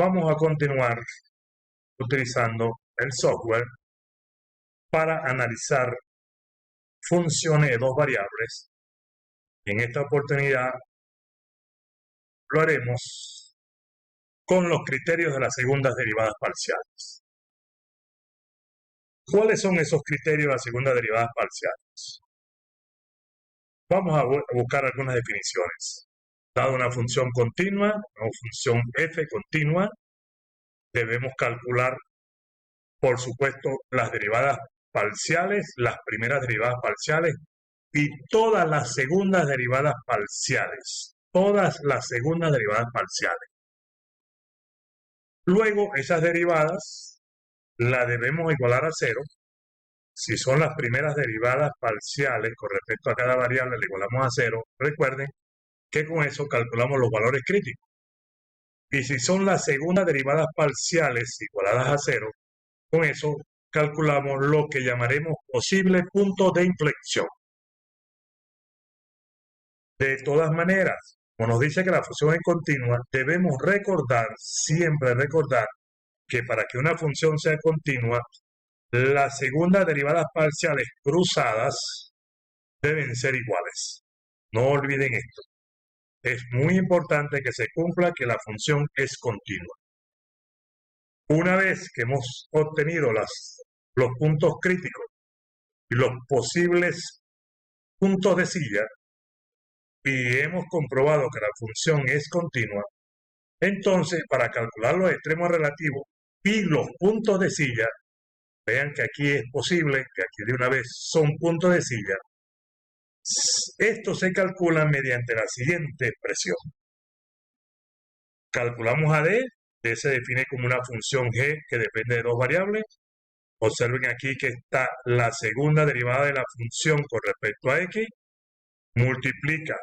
Vamos a continuar utilizando el software para analizar funciones de dos variables. En esta oportunidad lo haremos con los criterios de las segundas derivadas parciales. ¿Cuáles son esos criterios de las segundas derivadas parciales? Vamos a buscar algunas definiciones. Dado una función continua o función f continua, debemos calcular, por supuesto, las derivadas parciales, las primeras derivadas parciales y todas las segundas derivadas parciales. Todas las segundas derivadas parciales. Luego, esas derivadas las debemos igualar a cero. Si son las primeras derivadas parciales con respecto a cada variable, le igualamos a cero. Recuerden que con eso calculamos los valores críticos. Y si son las segundas derivadas parciales igualadas a cero, con eso calculamos lo que llamaremos posible punto de inflexión. De todas maneras, como nos dice que la función es continua, debemos siempre recordar, que para que una función sea continua, las segundas derivadas parciales cruzadas deben ser iguales. No olviden esto. Es muy importante que se cumpla que la función es continua. Una vez que hemos obtenido los puntos críticos y los posibles puntos de silla, y hemos comprobado que la función es continua, entonces para calcular los extremos relativos y los puntos de silla, vean que aquí es posible, que aquí de una vez son puntos de silla, esto se calcula mediante la siguiente expresión. Calculamos a D se define como una función g que depende de dos variables. Observen aquí que está la segunda derivada de la función con respecto a x, multiplica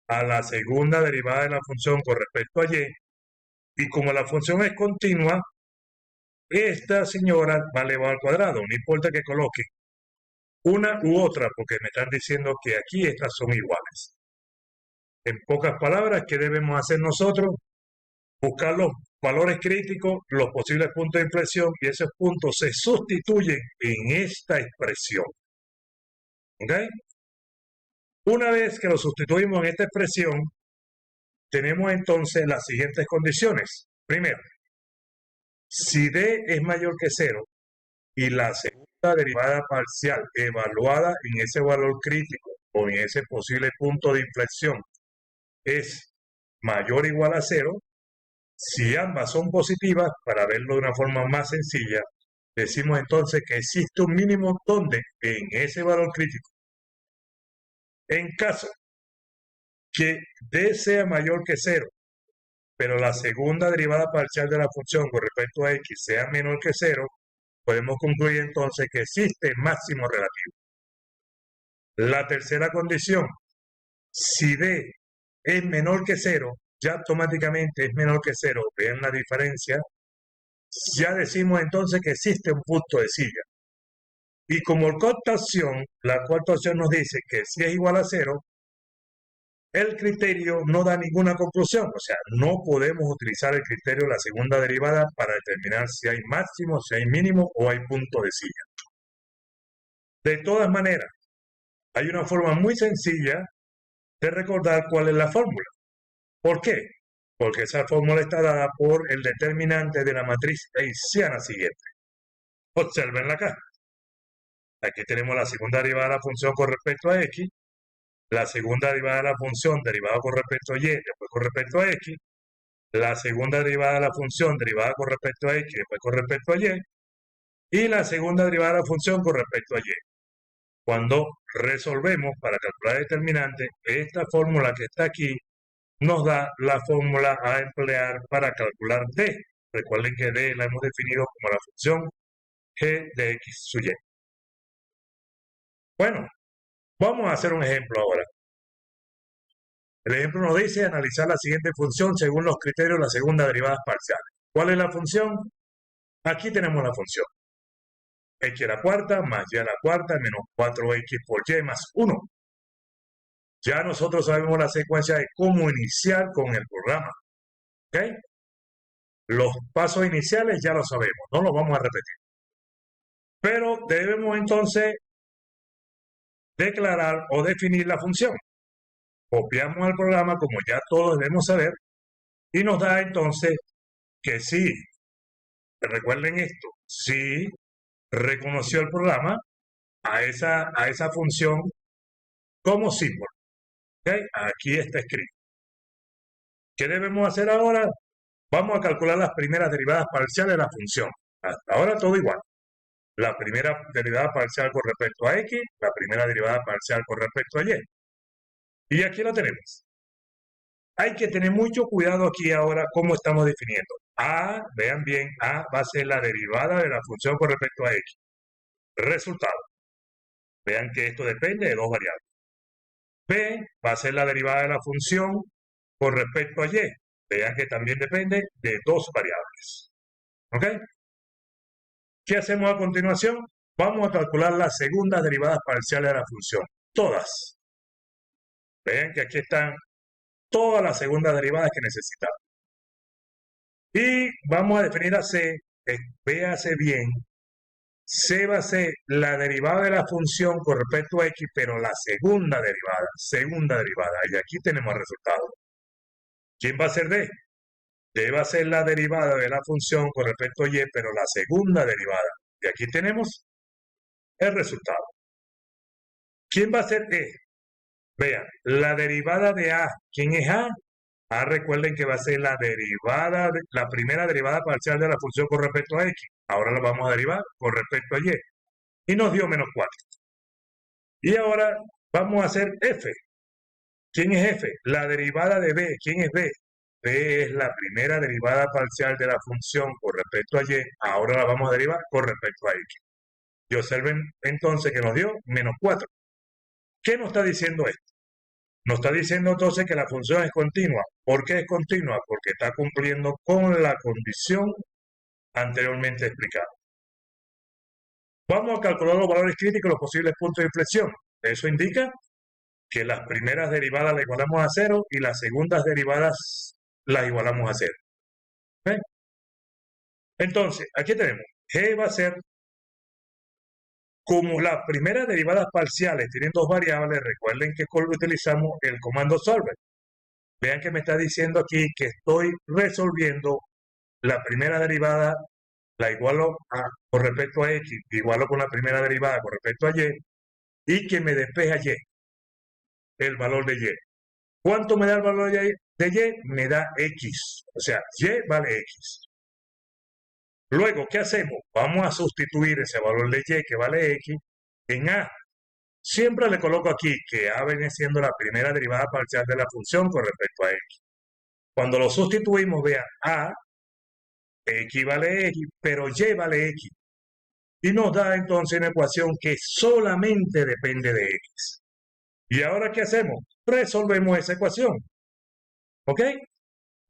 a la segunda derivada de la función con respecto a y, y como la función es continua, esta señora va elevado al cuadrado, no importa que coloque una u otra, porque me están diciendo que aquí estas son iguales. En pocas palabras, ¿qué debemos hacer nosotros? Buscar los valores críticos, los posibles puntos de inflexión, y esos puntos se sustituyen en esta expresión. ¿Ok? Una vez que lo sustituimos en esta expresión, tenemos entonces las siguientes condiciones. Primero, si D es mayor que 0 y la segunda derivada parcial evaluada en ese valor crítico o en ese posible punto de inflexión es mayor o igual a 0, si ambas son positivas, para verlo de una forma más sencilla, decimos entonces que existe un mínimo donde en ese valor crítico. En caso que D sea mayor que 0, pero la segunda derivada parcial de la función con respecto a x sea menor que 0, podemos concluir entonces que existe máximo relativo. La tercera condición, si D es menor que 0, ya automáticamente es menor que 0, vean la diferencia, ya decimos entonces que existe un punto de silla. Y como la cuarta opción nos dice que si es igual a 0, el criterio no da ninguna conclusión, o sea, no podemos utilizar el criterio de la segunda derivada para determinar si hay máximo, si hay mínimo o hay punto de silla. De todas maneras, hay una forma muy sencilla de recordar cuál es la fórmula. ¿Por qué? Porque esa fórmula está dada por el determinante de la matriz hessiana siguiente. Observenla acá. Aquí tenemos la segunda derivada de la función con respecto a x, la segunda derivada de la función derivada con respecto a y, después con respecto a x, la segunda derivada de la función derivada con respecto a x, después con respecto a y la segunda derivada de la función con respecto a y. Cuando resolvemos para calcular el determinante, esta fórmula que está aquí nos da la fórmula a emplear para calcular d. Recuerden que d la hemos definido como la función g de x sub y. Bueno, vamos a hacer un ejemplo ahora. El ejemplo nos dice analizar la siguiente función según los criterios de las segundas derivadas parciales. ¿Cuál es la función? Aquí tenemos la función. X a la cuarta más y a la cuarta menos 4x por y más 1. Ya nosotros sabemos la secuencia de cómo iniciar con el programa. ¿Ok? Los pasos iniciales ya lo sabemos, no los vamos a repetir. Pero debemos entonces declarar o definir la función. Copiamos al programa, como ya todos debemos saber, y nos da entonces que sí, recuerden esto, sí reconoció el programa a esa función como símbolo. ¿Okay? Aquí está escrito. ¿Qué debemos hacer ahora? Vamos a calcular las primeras derivadas parciales de la función. Hasta ahora todo igual. La primera derivada parcial con respecto a x, la primera derivada parcial con respecto a y. Y aquí lo tenemos. Hay que tener mucho cuidado aquí ahora cómo estamos definiendo. A, vean bien, A va a ser la derivada de la función con respecto a x. Resultado. Vean que esto depende de dos variables. B va a ser la derivada de la función con respecto a y. Vean que también depende de dos variables. ¿Ok? ¿Qué hacemos a continuación? Vamos a calcular las segundas derivadas parciales de la función. Todas. Vean que aquí están todas las segundas derivadas que necesitamos. Y vamos a definir a C, véase bien, C va a ser la derivada de la función con respecto a X, pero la segunda derivada, y aquí tenemos el resultado. ¿Quién va a ser D? D va a ser la derivada de la función con respecto a Y, pero la segunda derivada. Y aquí tenemos el resultado. ¿Quién va a ser E? Vean, la derivada de A, ¿quién es A? A, recuerden que va a ser la primera derivada parcial de la función con respecto a X. Ahora la vamos a derivar con respecto a Y. Y nos dio menos 4. Y ahora vamos a hacer F. ¿Quién es F? La derivada de B. ¿Quién es B? B es la primera derivada parcial de la función con respecto a Y. Ahora la vamos a derivar con respecto a X. Y observen entonces que nos dio menos 4. ¿Qué nos está diciendo esto? Nos está diciendo entonces que la función es continua. ¿Por qué es continua? Porque está cumpliendo con la condición anteriormente explicada. Vamos a calcular los valores críticos y los posibles puntos de inflexión. Eso indica que las primeras derivadas las igualamos a 0 y las segundas derivadas las igualamos a 0. ¿Ven? Entonces, aquí tenemos G va a ser, como las primeras derivadas parciales tienen dos variables, recuerden que utilizamos el comando solver. Vean que me está diciendo aquí que estoy resolviendo la primera derivada, la igualo con respecto a X, igualo con la primera derivada con respecto a Y, y que me despeja Y, el valor de Y. ¿Cuánto me da el valor de Y? Me da X, o sea, Y vale X. Luego, ¿qué hacemos? Vamos a sustituir ese valor de Y que vale X en A. Siempre le coloco aquí que A viene siendo la primera derivada parcial de la función con respecto a X. Cuando lo sustituimos, vean, A, X vale X, pero Y vale X. Y nos da entonces una ecuación que solamente depende de X. ¿Y ahora qué hacemos? Resolvemos esa ecuación. ¿Ok?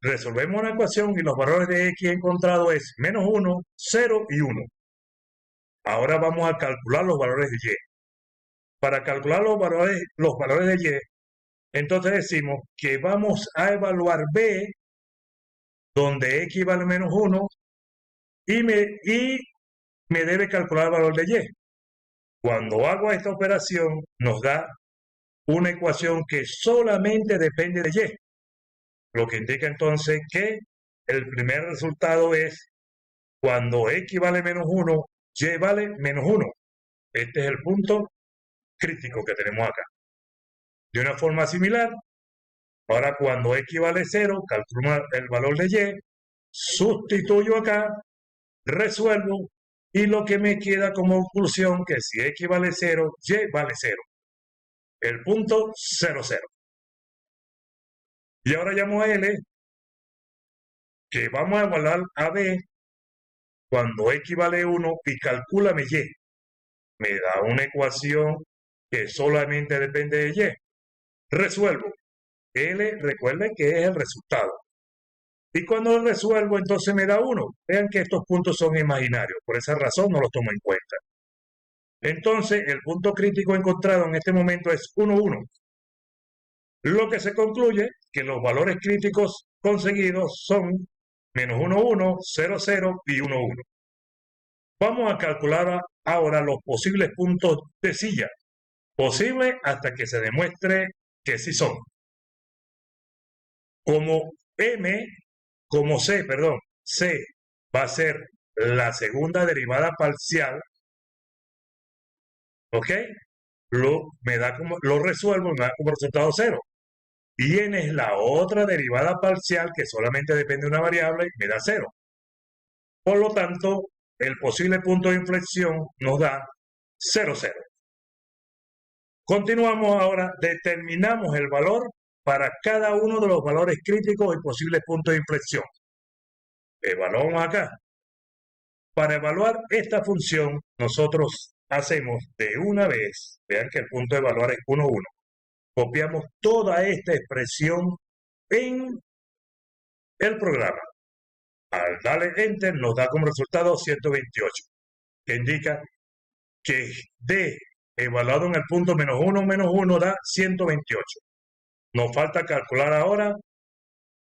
Resolvemos una ecuación y los valores de X encontrados es menos 1, 0 y 1. Ahora vamos a calcular los valores de Y. Para calcular los valores de Y, entonces decimos que vamos a evaluar B, donde X vale menos 1, y me debe calcular el valor de Y. Cuando hago esta operación, nos da una ecuación que solamente depende de Y. Lo que indica entonces que el primer resultado es cuando X vale menos 1, Y vale menos 1. Este es el punto crítico que tenemos acá. De una forma similar, ahora cuando X vale 0, calculo el valor de Y, sustituyo acá, resuelvo, y lo que me queda como conclusión que si X vale 0, Y vale 0. El punto 0, 0. Y ahora llamo a L, que vamos a evaluar a B cuando X vale 1 y calcúlame Y. Me da una ecuación que solamente depende de Y. Resuelvo. L, recuerden que es el resultado. Y cuando lo resuelvo, entonces me da 1. Vean que estos puntos son imaginarios. Por esa razón no los tomo en cuenta. Entonces, el punto crítico encontrado en este momento es 1, 1. Lo que se concluye que los valores críticos conseguidos son menos 1, 1, 0, 0 y 1, 1. Vamos a calcular ahora los posibles puntos de silla. Posible hasta que se demuestre que sí son. Como C va a ser la segunda derivada parcial, ¿ok? Lo resuelvo y me da como resultado 0. Y n es la otra derivada parcial que solamente depende de una variable y me da 0. Por lo tanto, el posible punto de inflexión nos da 0, 0. Continuamos ahora, determinamos el valor para cada uno de los valores críticos y posibles puntos de inflexión. Evaluamos acá. Para evaluar esta función, nosotros hacemos de una vez, vean que el punto de evaluar es 1, 1. Copiamos toda esta expresión en el programa. Al darle Enter nos da como resultado 128, que indica que D evaluado en el punto menos 1 da 128. Nos falta calcular ahora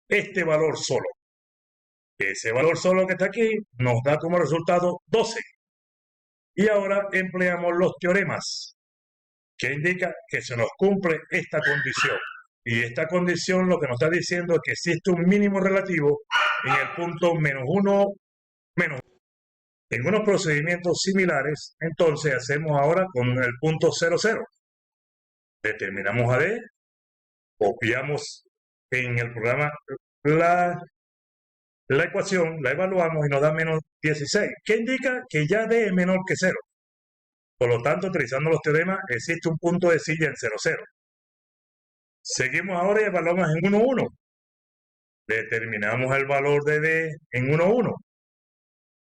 este valor solo. Ese valor solo que está aquí nos da como resultado 12. Y ahora empleamos los teoremas, que indica que se nos cumple esta condición. Y esta condición lo que nos está diciendo es que existe un mínimo relativo en el punto menos 1, menos 1. En unos procedimientos similares, entonces hacemos ahora con el punto 0, 0. Determinamos a D, copiamos en el programa la ecuación, la evaluamos y nos da menos 16, que indica que ya D es menor que 0. Por lo tanto, utilizando los teoremas, existe un punto de silla en 0, 0. Seguimos ahora y evaluamos en 1, 1. Determinamos el valor de D en 1, 1.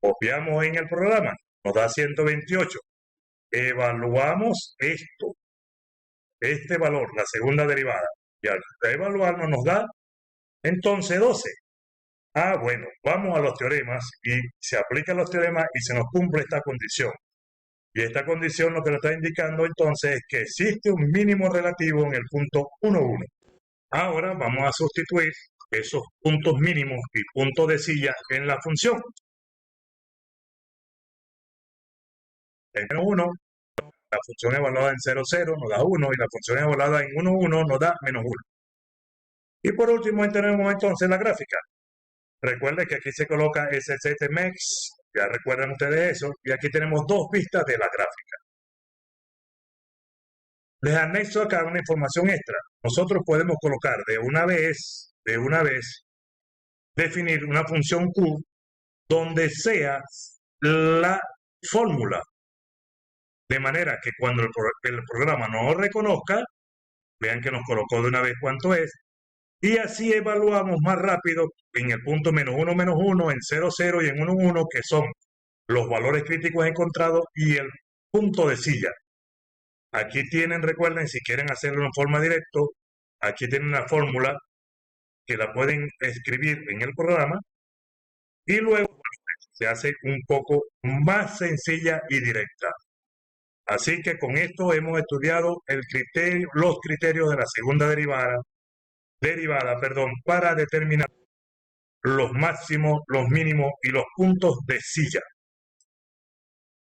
Copiamos en el programa, nos da 128. Evaluamos este valor, la segunda derivada. Y al evaluarnos nos da entonces 12. Bueno, vamos a los teoremas y se aplican los teoremas y se nos cumple esta condición. Y esta condición lo que nos está indicando entonces es que existe un mínimo relativo en el punto 1, 1. Ahora vamos a sustituir esos puntos mínimos y puntos de silla en la función. En menos 1, la función evaluada en 0, 0 nos da 1 y la función evaluada en 1, 1 nos da menos 1. Y por último tenemos entonces la gráfica. Recuerden que aquí se coloca SZMX, ya recuerdan ustedes eso, y aquí tenemos dos vistas de la gráfica. Les anexo acá una información extra. Nosotros podemos colocar de una vez, definir una función Q donde sea la fórmula. De manera que cuando el programa no lo reconozca, vean que nos colocó de una vez cuánto es, y así evaluamos más rápido en el punto menos 1, menos 1, en 0, 0 y en 1, 1, que son los valores críticos encontrados y el punto de silla. Aquí tienen, recuerden, si quieren hacerlo en forma directa, aquí tienen una fórmula que la pueden escribir en el programa y luego se hace un poco más sencilla y directa. Así que con esto hemos estudiado los criterios de la segunda derivada, para determinar los máximos, los mínimos y los puntos de silla.